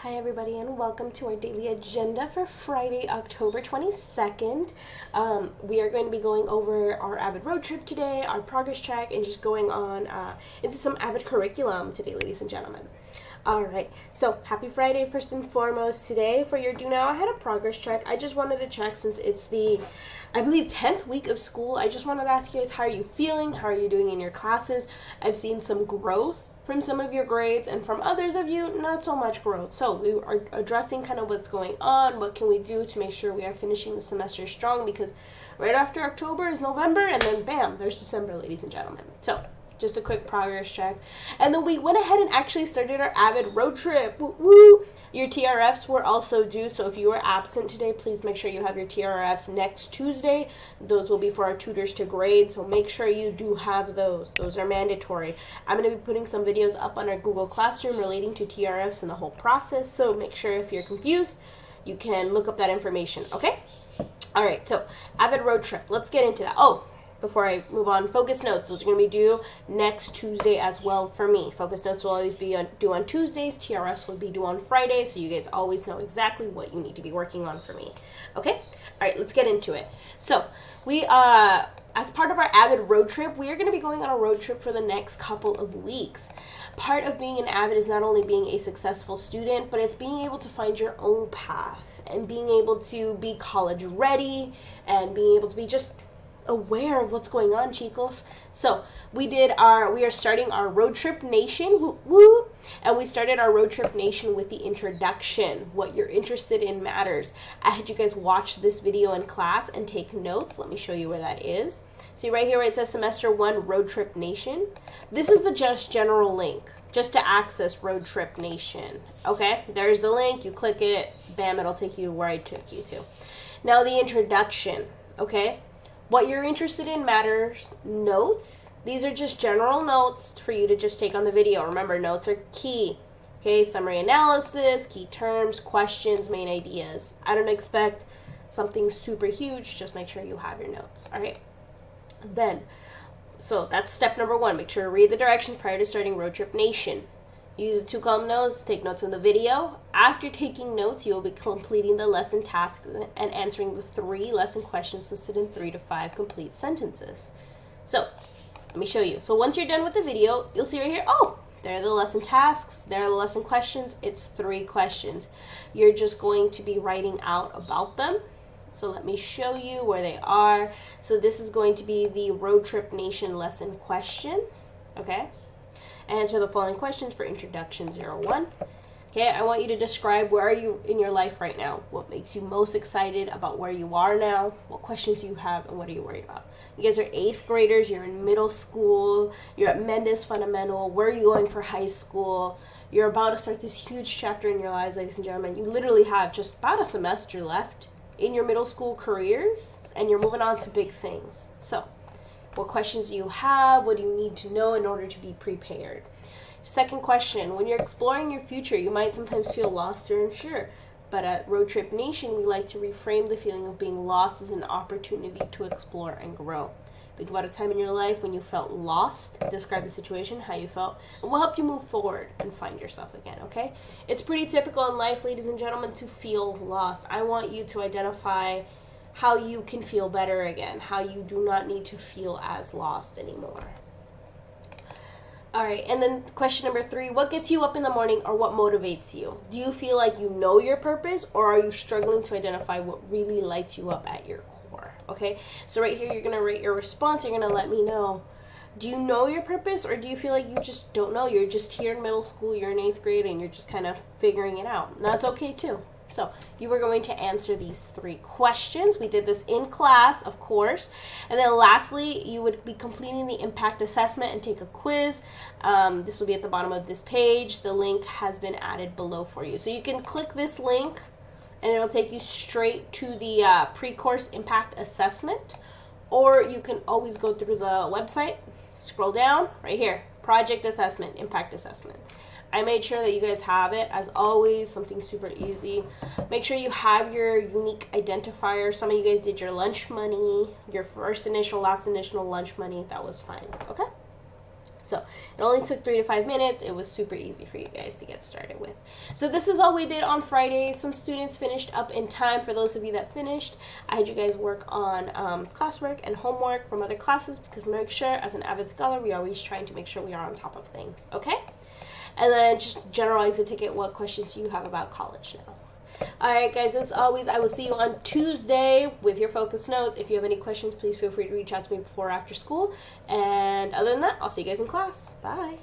Hi everybody and welcome to our daily agenda for Friday, October 22nd. We are going to be going over our Avid road trip today, our progress check, and just going on into some Avid curriculum today, ladies and gentlemen. Alright, so happy Friday first and foremost. Today for your do now, I had a progress check. I just wanted to check since it's the, I believe, 10th week of school. I just wanted to ask you guys, how are you feeling? How are you doing in your classes? I've seen some growth from some of your grades, and from others of you, not so much growth. So we are addressing kind of what's going on, what can we do to make sure we are finishing the semester strong, because right after October is November, and then bam, there's December, ladies and gentlemen. So just a quick progress check. And then we went ahead and actually started our Avid road trip. Woo! Your TRFs were also due, so if you were absent today, please make sure you have your TRFs next Tuesday. Those will be for our tutors to grade, so make sure you do have those. Those are mandatory. I'm going to be putting some videos up on our Google Classroom relating to TRFs and the whole process, so make sure if you're confused, you can look up that information, okay? All right, so Avid road trip. Let's get into that. Oh, before I move on, focus notes. Those are going to be due next Tuesday as well for me. Focus notes will always be due on Tuesdays. TRFs will be due on Fridays, so you guys always know exactly what you need to be working on for me. Okay? All right, let's get into it. So, we, as part of our Avid road trip, we are going to be going on a road trip for the next couple of weeks. Part of being an Avid is not only being a successful student, but it's being able to find your own path and being able to be college ready and being able to be just aware of what's going on, chicos. So we are starting our road trip nation, woo, woo, and we started our road trip nation with the introduction. What you're interested in matters. I had you guys watch this video in class and take notes. Let me show you where that is. See right here where it says semester 1 road trip nation. This is the just general link just to access road trip nation. Okay, there's the link. You click it, bam, it'll take you to where I took you to. Now the introduction. Okay, what you're interested in matters. Notes, these are just general notes for you to just take on the video. Remember, notes are key. Okay, summary analysis, key terms, questions, main ideas. I don't expect something super huge, just make sure you have your notes. All right, then, so that's step number 1. Make sure to read the directions prior to starting road trip nation. Use the 2-column notes, take notes on the video. After taking notes, you will be completing the lesson task and answering the 3 lesson questions listed in 3 to 5 complete sentences. So, let me show you. So once you're done with the video, you'll see right here, oh, there are the lesson tasks, there are the lesson questions. It's 3 questions. You're just going to be writing out about them. So let me show you where they are. So this is going to be the road trip nation lesson questions, okay? Answer the following questions for introduction 01. Okay, I want you to describe where are you in your life right now. What makes you most excited about where you are now? What questions do you have and what are you worried about? You guys are 8th graders, you're in middle school, you're at Mendes Fundamental. Where are you going for high school? You're about to start this huge chapter in your lives, ladies and gentlemen. You literally have just about a semester left in your middle school careers and you're moving on to big things. So, what questions do you have? What do you need to know in order to be prepared? Second question, when you're exploring your future, you might sometimes feel lost or unsure. But at Road Trip Nation, we like to reframe the feeling of being lost as an opportunity to explore and grow. Think about a time in your life when you felt lost. Describe the situation, how you felt, and what helped you move forward and find yourself again, okay? It's pretty typical in life, ladies and gentlemen, to feel lost. I want you to identify how you can feel better again, how you do not need to feel as lost anymore. All right, and then question number 3, what gets you up in the morning or what motivates you? Do you feel like you know your purpose or are you struggling to identify what really lights you up at your core? Okay, so right here you're going to rate your response. You're going to let me know, do you know your purpose or do you feel like you just don't know? You're just here in middle school, you're in 8th grade, and you're just kind of figuring it out. And that's okay too. So you were going to answer these 3 questions. We did this in class, of course. And then lastly, you would be completing the impact assessment and take a quiz. This will be at the bottom of this page. The link has been added below for you. So you can click this link and it'll take you straight to the pre-course impact assessment. Or you can always go through the website, scroll down, right here, project assessment, impact assessment. I made sure that you guys have it, as always, something super easy. Make sure you have your unique identifier. Some of you guys did your lunch money, your first initial, last initial lunch money. That was fine, okay? So it only took 3 to 5 minutes. It was super easy for you guys to get started with. So this is all we did on Friday. Some students finished up in time. For those of you that finished, I had you guys work on classwork and homework from other classes, because make sure, as an Avid Scholar, we're always trying to make sure we are on top of things, okay? And then just general exit ticket, what questions do you have about college now? Alright guys, as always, I will see you on Tuesday with your focus notes. If you have any questions, please feel free to reach out to me before or after school. And other than that, I'll see you guys in class. Bye.